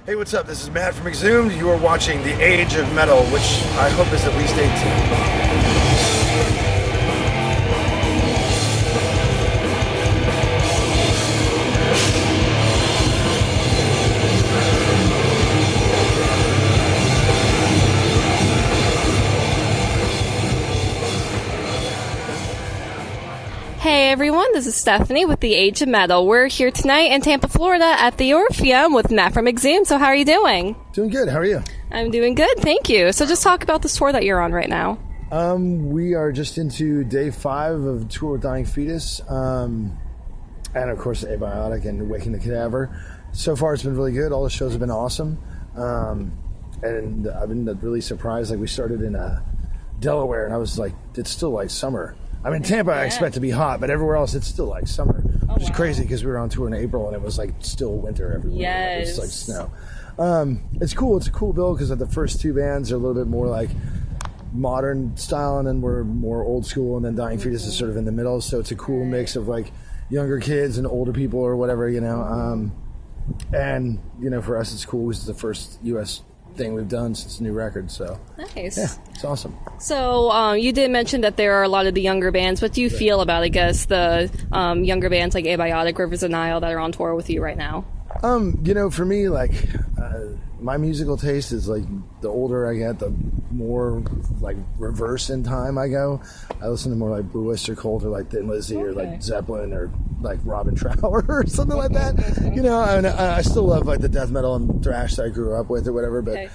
Hey, what's up? This is Matt from Exhumed. You are watching The Age of Metal, which I hope is at least 18. Hey everyone, this is Stephanie with The Age of Metal. We're here tonight in Tampa, Florida at the Orpheum with Matt from Exhumed. So how are you doing? Doing good. How are you? I'm doing good, thank you. So just talk about this tour that you're on right now. We are just into day 5 of Tour with Dying Fetus. And of course, Abiotic and Waking the Cadaver. So far, it's been really good. All the shows have been awesome. And I've been really surprised. Like, we started in Delaware, and I was like, it's still like summer. I mean, Tampa, I expect to be hot, but everywhere else, it's still like summer, which is crazy because we were on tour in April and it was like still winter everywhere. Yes. It was like snow. It's cool. It's a cool bill because the first 2 bands are a little bit more like modern style, and then we're more old school, and then Dying Fetus is sort of in the middle. So it's a cool mix of like younger kids and older people or whatever, you know. And, you know, for us, it's cool. This is the first U.S. thing we've done since the new record, so nice. Yeah, it's awesome. So you did mention that there are a lot of the younger bands. What do you feel about, I guess, the younger bands like Abiotic, Rivers of Nile that are on tour with you right now? You know, for me, like, my musical taste is like the older I get, the more like reverse in time I go. I listen to more like Blue Oyster Cult or like Thin Lizzy or like Zeppelin or like Robin Trower or something like that. You know, and I still love like the death metal and thrash that I grew up with or whatever, but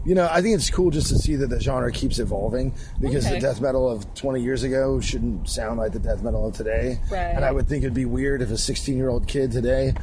you know, I think it's cool just to see that the genre keeps evolving because the death metal of 20 years ago shouldn't sound like the death metal of today. And I would think it'd be weird if a 16-year-old kid today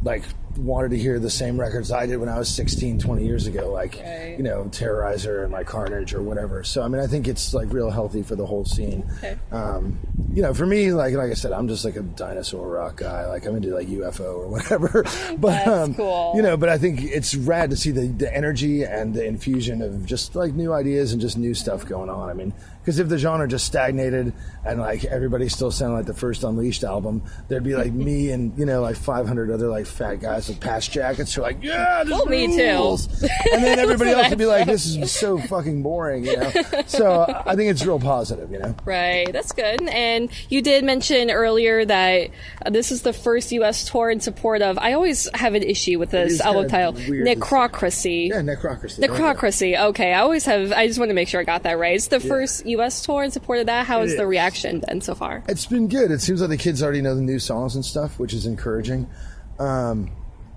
like wanted to hear the same records I did when I was 16, 20 years ago, like, you know, Terrorizer and like Carnage or whatever. So, I mean, I think it's like real healthy for the whole scene. You know, for me, like I said, I'm just like a dinosaur rock guy. Like, I'm into like UFO or whatever. But, That's cool. You know, but I think it's rad to see the energy and the infusion of just like new ideas and just new stuff going on. I mean, because if the genre just stagnated and like everybody still sounded like the first Unleashed album, there'd be like me and, you know, like 500 other like fat guys with patch jackets who are like, yeah, this rules. Me too. And then everybody else would be like, this is so fucking boring, you know. So I think it's real positive, you know. Right, that's good. And you did mention earlier that this is the first U.S. tour in support of, I always have an issue with this album title, Necrocracy. Yeah, Necrocracy. Necrocracy, okay. I just want to make sure I got that right. It's the first U.S. tour in support of that. How has the reaction been so far? It's been good. It seems like the kids already know the new songs and stuff, which is encouraging.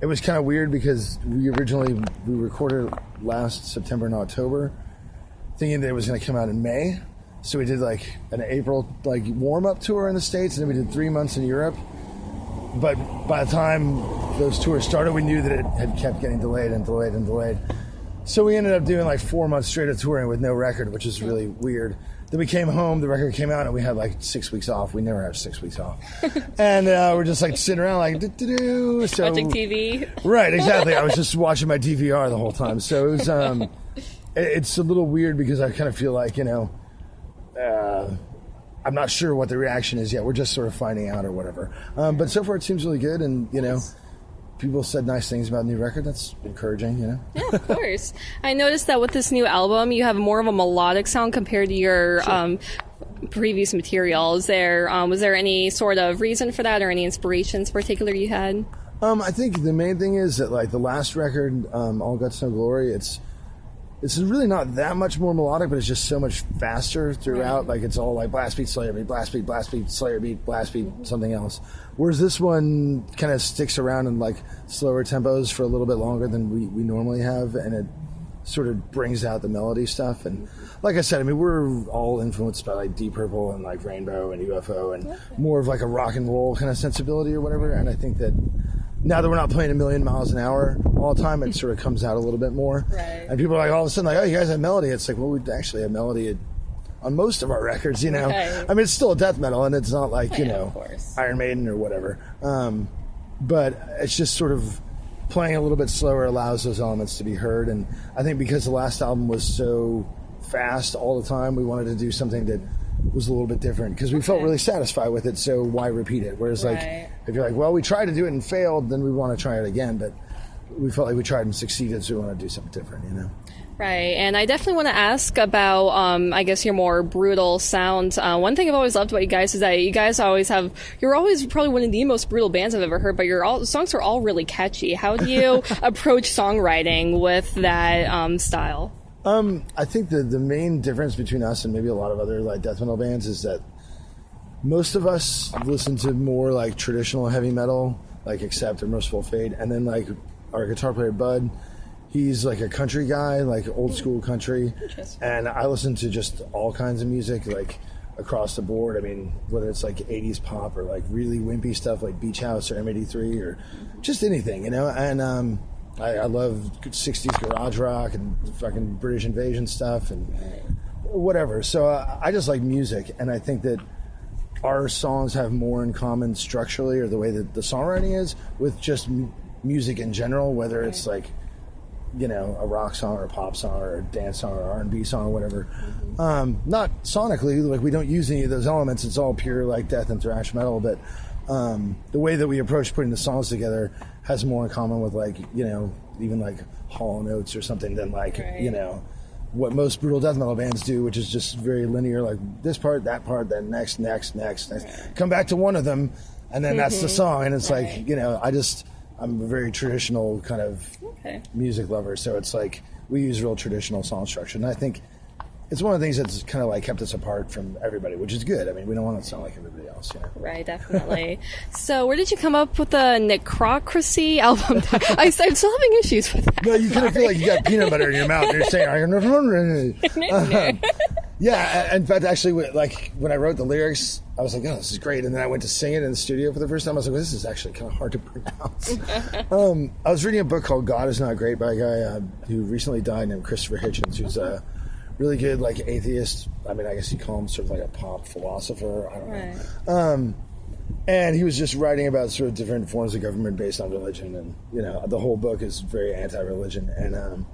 It was kind of weird because we recorded last September and October, thinking that it was going to come out in May. So we did like an April like warm-up tour in the States, and then we did 3 months in Europe. But by the time those tours started, we knew that it had kept getting delayed and delayed and delayed. So we ended up doing like 4 months straight of touring with no record, which is really weird. Then we came home, the record came out, and we had like 6 weeks off. We never have 6 weeks off. And we're just like sitting around like, do-do-do. So, watching TV. Right, exactly. I was just watching my DVR the whole time. So it was, it's a little weird because I kind of feel like, you know, I'm not sure what the reaction is yet. We're just sort of finding out or whatever. But so far it seems really good, and, you know, people said nice things about the new record. That's encouraging, you know? Yeah, of course. I noticed that with this new album, you have more of a melodic sound compared to your previous material. Was there any sort of reason for that or any inspirations particular you had? I think the main thing is that, like, the last record, All Guts, No Glory, it's really not that much more melodic, but it's just so much faster throughout. Like, it's all like blast beat, Slayer beat, blast beat, Slayer beat, blast beat, something else. Whereas this one kind of sticks around in like slower tempos for a little bit longer than we normally have, and it sort of brings out the melody stuff. And like I said, I mean, we're all influenced by like Deep Purple and like Rainbow and UFO and more of like a rock and roll kind of sensibility or whatever. And I think that now that we're not playing 1,000,000 miles an hour all the time, it sort of comes out a little bit more. And people are like, all of a sudden, like, oh, you guys have melody. It's like, well, we actually have melody on most of our records, you know. I mean, it's still a death metal, and it's not like, you know, Iron Maiden or whatever. But it's just sort of playing a little bit slower allows those elements to be heard. And I think because the last album was so fast all the time, we wanted to do something that was a little bit different because we felt really satisfied with it, so why repeat it? Whereas like if you're like, well, we tried to do it and failed, then we want to try it again. But we felt like we tried and succeeded, so we want to do something different, you know. Right, and I definitely want to ask about, I guess, your more brutal sound. One thing I've always loved about you guys is that you guys you're always probably one of the most brutal bands I've ever heard, but your songs are all really catchy. How do you approach songwriting with that style? I think the main difference between us and maybe a lot of other like death metal bands is that most of us listen to more like traditional heavy metal, like Accept or Merciful Fate, and then like our guitar player Bud, he's like a country guy, like old school country, and I listen to just all kinds of music, like across the board. I mean, whether it's like 80s pop or like really wimpy stuff like Beach House or M83 or just anything, you know. And I love 60s garage rock and fucking British Invasion stuff and whatever. So I just like music, and I think that our songs have more in common structurally, or the way that the songwriting is, with just music in general, whether it's like, you know, a rock song or a pop song or a dance song or R&B song or whatever. Not sonically, like we don't use any of those elements. It's all pure like death and thrash metal, but the way that we approach putting the songs together has more in common with like, you know, even like Hall & Oates or something than like, you know, what most brutal death metal bands do, which is just very linear, like this part, that part, then next. Come back to one of them, and then that's the song. And it's like, you know, I'm a very traditional kind of music lover, so it's like we use real traditional song structure, and I think it's one of the things that's kind of like kept us apart from everybody, which is good. I mean, we don't want to sound like everybody else, you know? Right, definitely. So where did you come up with the Necrocracy album? I'm still having issues with that. No, you kind of feel like you got peanut butter in your mouth and you're saying, yeah, in fact, actually, like when I wrote the lyrics, I was like, oh, this is great. And then I went to sing it in the studio for the first time. I was like, well, this is actually kind of hard to pronounce. I was reading a book called God Is Not Great by a guy who recently died named Christopher Hitchens, who's a really good, like, atheist. I mean, I guess you call him sort of like a pop philosopher. I don't know. And he was just writing about sort of different forms of government based on religion. And, you know, the whole book is very anti-religion. And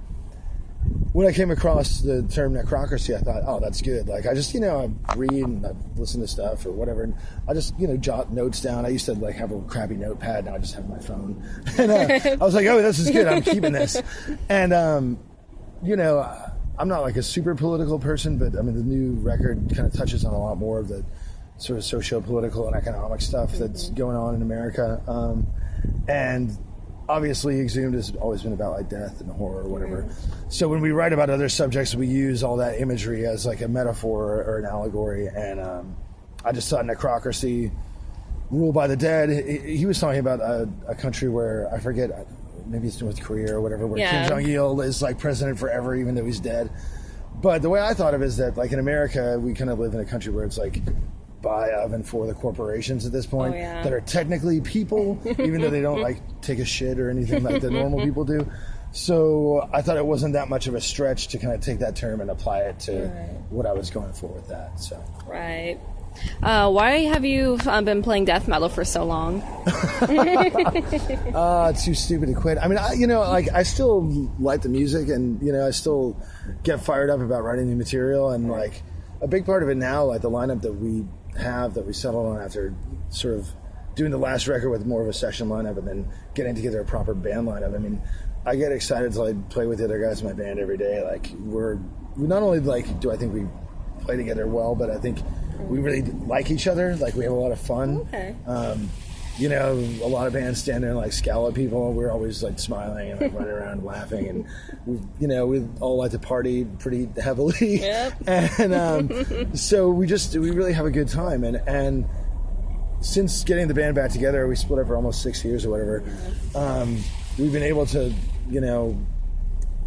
when I came across the term necrocracy, I thought, oh, that's good. Like, I just, you know, I read and I listen to stuff or whatever, and I just, you know, jot notes down. I used to, like, have a crappy notepad. Now I just have my phone. And I was like, oh, this is good. I'm keeping this. And, you know, I'm not, like, a super political person, but, I mean, the new record kind of touches on a lot more of the sort of socio-political and economic stuff that's going on in America. And obviously, Exhumed has always been about like death and horror or whatever. So when we write about other subjects, we use all that imagery as like a metaphor or an allegory. And I just thought necrocracy, rule by the dead. He was talking about a country where, I forget, maybe it's North Korea or whatever, where Kim Jong-il is like president forever, even though he's dead. But the way I thought of it is that, like, in America, we kind of live in a country where it's like by, of, and for the corporations at this point that are technically people, even though they don't like take a shit or anything like the normal people do. So I thought it wasn't that much of a stretch to kind of take that term and apply it to what I was going for with that. So why have you been playing death metal for so long? Too stupid to quit. I mean, I still like the music, and, you know, I still get fired up about writing new material, and like a big part of it now, like the lineup that we settled on after sort of doing the last record with more of a session lineup and then getting together a proper band lineup. I mean, I get excited to like play with the other guys in my band every day. Like we not only like do I think we play together well, but I think we really like each other. Like we have a lot of fun. You know, a lot of bands stand there and like scowl at people. We're always like smiling and like running around laughing, and we all like to party pretty heavily. And so we really have a good time. And since getting the band back together, we split up for almost 6 years or whatever. We've been able to, you know,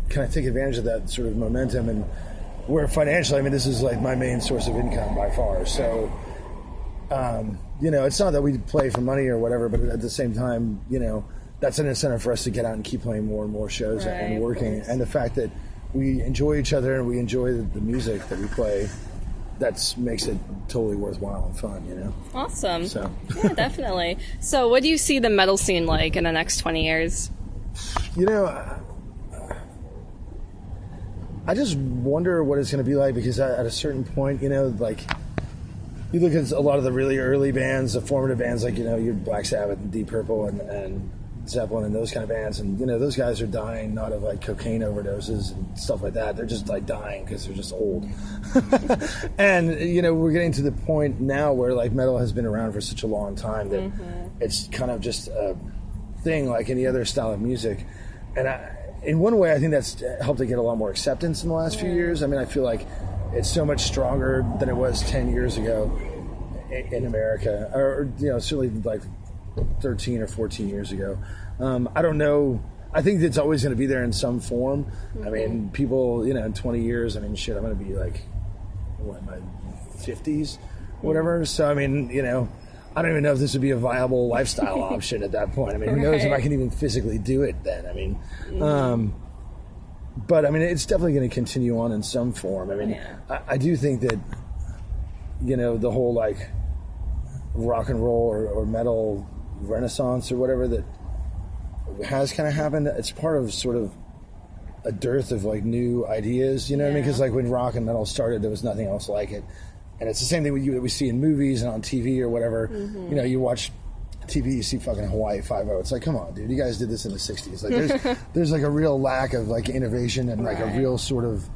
kind of take advantage of that sort of momentum, and where financially, I mean, this is like my main source of income by far. So, you know, it's not that we play for money or whatever, but at the same time, you know, that's an incentive for us to get out and keep playing more and more shows and working. And the fact that we enjoy each other and we enjoy the music that we play, that makes it totally worthwhile and fun, you know? Awesome. So. Yeah, definitely. So what do you see the metal scene like in the next 20 years? You know, I just wonder what it's going to be like, because at a certain point, you know, like, you look at a lot of the really early bands, the formative bands, like, you know, your Black Sabbath and Deep Purple and Zeppelin and those kind of bands, and those guys are dying not of like cocaine overdoses and stuff like that. They're just like dying because they're just old. And we're getting to the point now where like metal has been around for such a long time that it's kind of just a thing like any other style of music. And in one way, I think that's helped it get a lot more acceptance in the last few years. I mean, I feel like it's so much stronger than it was 10 years ago in America, or certainly like 13 or 14 years ago. I don't know. I think it's always going to be there in some form. I mean, people, in 20 years, I mean, shit, I'm going to be like, my 50s, whatever. So, I mean, I don't even know if this would be a viable lifestyle option at that point. I mean, who knows if I can even physically do it then? I mean, but I mean, it's definitely going to continue on in some form. I mean, I do think that, the whole like rock and roll or metal renaissance or whatever that has kind of happened, it's part of sort of a dearth of like new ideas, what I mean? Because like when rock and metal started, there was nothing else like it. And it's the same thing that we see in movies and on TV or whatever. You watch TV, you see fucking Hawaii Five-0. It's like, come on, dude, you guys did this in the 60s. Like there's like a real lack of like innovation and like a real sort of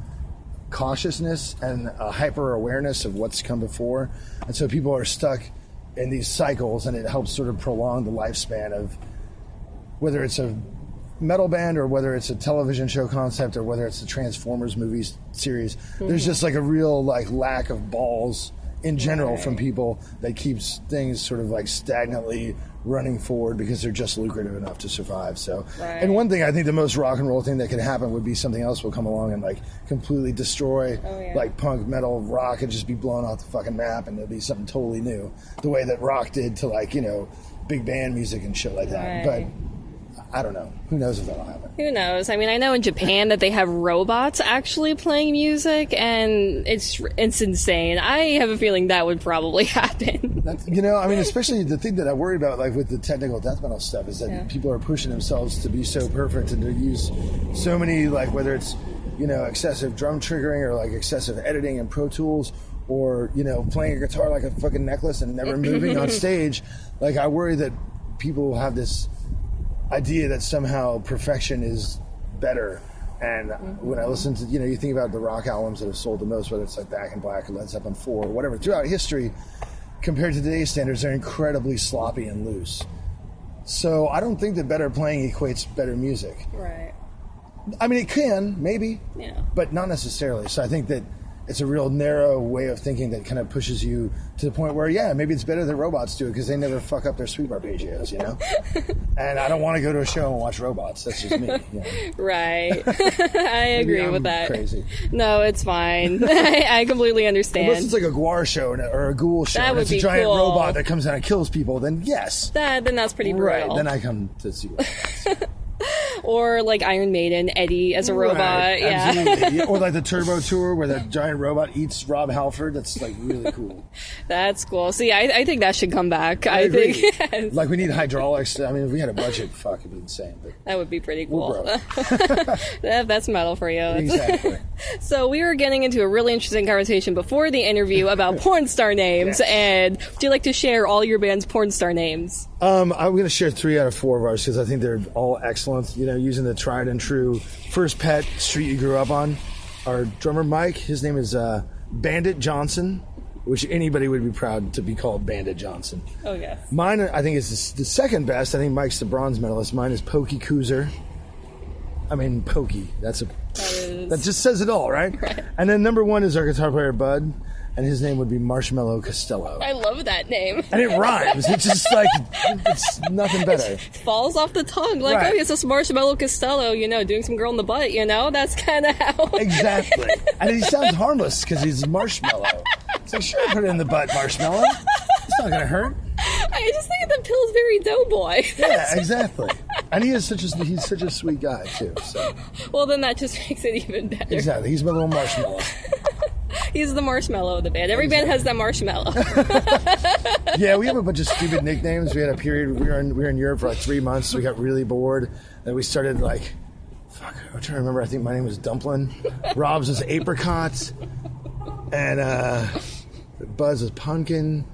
cautiousness and a hyper awareness of what's come before. And so people are stuck in these cycles, and it helps sort of prolong the lifespan of whether it's a metal band or whether it's a television show concept or whether it's the Transformers movies series. There's just like a real like lack of balls in general from people that keeps things sort of like stagnantly running forward because they're just lucrative enough to survive. So, and one thing I think the most rock and roll thing that could happen would be something else will come along and like completely destroy like punk, metal, rock, and just be blown off the fucking map, and it'll be something totally new, the way that rock did to like big band music and shit like that. But I don't know. Who knows if that'll happen? Who knows? I mean, I know in Japan that they have robots actually playing music, and it's insane. I have a feeling that would probably happen. I mean, especially the thing that I worry about, like with the technical death metal stuff, is that people are pushing themselves to be so perfect and to use so many, like whether it's excessive drum triggering or like excessive editing in Pro Tools, or playing a guitar like a fucking necklace and never moving on stage. Like I worry that people will have this idea that somehow perfection is better. And when I listen to, you think about the rock albums that have sold the most, whether it's like Back in Black or Led Zeppelin 4 or whatever, throughout history, compared to today's standards, they're incredibly sloppy and loose. So I don't think that better playing equates better music. Right. I mean, it can, maybe, but not necessarily. So I think that it's a real narrow way of thinking that kind of pushes you to the point where, maybe it's better that robots do it because they never fuck up their sweep arpeggios, And I don't want to go to a show and watch robots. That's just me. Right. I agree with that. Crazy. No, it's fine. I completely understand. Unless it's like a Gwar show or a Ghoul show. That would be it's a giant cool. robot that comes out and kills people, then yes. Then that's pretty brutal. Right. Then I come to see robots. Or like Iron Maiden, Eddie as a robot. Absolutely. Or like the Turbo Tour where that giant robot eats Rob Halford. That's like really cool. That's cool. See, I think that should come back. I think. Yes. Like we need hydraulics. I mean, if we had a budget, fuck, it'd be insane. But that would be pretty cool. We're broke. That's metal for you. Exactly. So we were getting into a really interesting conversation before the interview about porn star names. Yes. And would you like to share all your band's porn star names? I'm going to share 3 out of 4 of ours because I think they're all excellent. Using the tried and true first pet street you grew up on. Our drummer Mike, his name is Bandit Johnson, which anybody would be proud to be called Bandit Johnson. Oh, yes. Mine, I think, is the second best. I think Mike's the bronze medalist. Mine is Pokey Coozer. I mean, Pokey. That just says it all, right? And then number 1 is our guitar player Bud, and his name would be Marshmallow Costello. I love that name. And it rhymes. It's just like, it's nothing better. It falls off the tongue. Like, right. Oh, it's just Marshmallow Costello, doing some girl in the butt, That's kind of how. Exactly. And he sounds harmless because he's marshmallow. So sure, put it in the butt, Marshmallow. It's not going to hurt. I just think the Pillsbury Doughboy. Yeah, exactly. And he's such a sweet guy, too. So. Well, then that just makes it even better. Exactly. He's my little marshmallow. He's the marshmallow of the band. Every band has that marshmallow. Yeah, we have a bunch of stupid nicknames. We had a period, we were in Europe for like 3 months, so we got really bored. Then we started I'm trying to remember, I think my name was Dumpling. Rob's was Apricot. And Buzz was Pumpkin.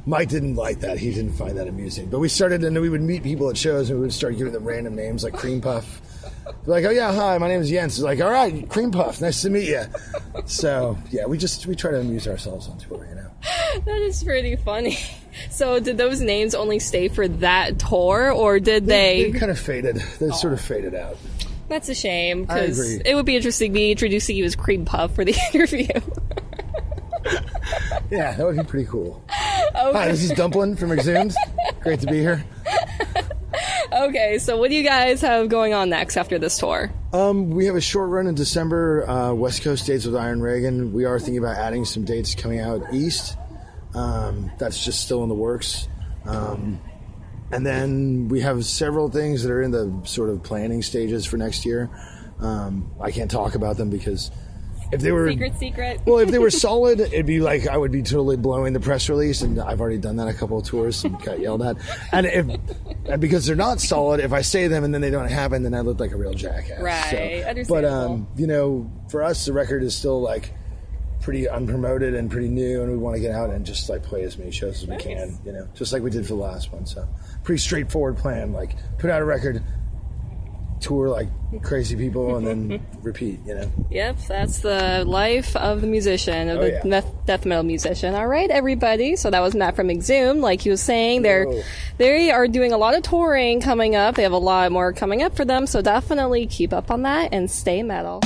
Mike didn't like that. He didn't find that amusing. But we started, and we would meet people at shows, and we would start giving them random names like Cream Puff. They're like, oh yeah, hi, my name is Jens. It's like, all right, Cream Puff, nice to meet you. So yeah, we try to amuse ourselves on tour, you know. That is pretty funny. So did those names only stay for that tour, or did they kind of faded. They sort of faded out. That's a shame, I because agree. it would be interesting me introducing you as Cream Puff for the interview. Yeah, that would be pretty cool. Okay. Hi, this is Dumplin from Exhumed. Great to be here. Okay, so what do you guys have going on next after this tour? We have a short run in December, West Coast dates with Iron Reagan. We are thinking about adding some dates coming out east. That's just still in the works. And then we have several things that are in the sort of planning stages for next year. I can't talk about them because if they were secret. well, if they were solid, it'd be like I would be totally blowing the press release, and I've already done that a couple of tours and got yelled at. And because they're not solid, if I say them and then they don't happen, then I look like a real jackass. Right, So, understandable. but you know, for us, the record is still like pretty unpromoted and pretty new, and we want to get out and just like play as many shows as we can, you know, just like we did for the last one. So pretty straightforward plan, like put out a record, tour like crazy people, and then repeat, you know. Yep, that's the life of the musician, of the death metal musician. All right, everybody. So that was Matt from Exhumed. Like he was saying, they are doing a lot of touring coming up. They have a lot more coming up for them. So definitely keep up on that and stay metal.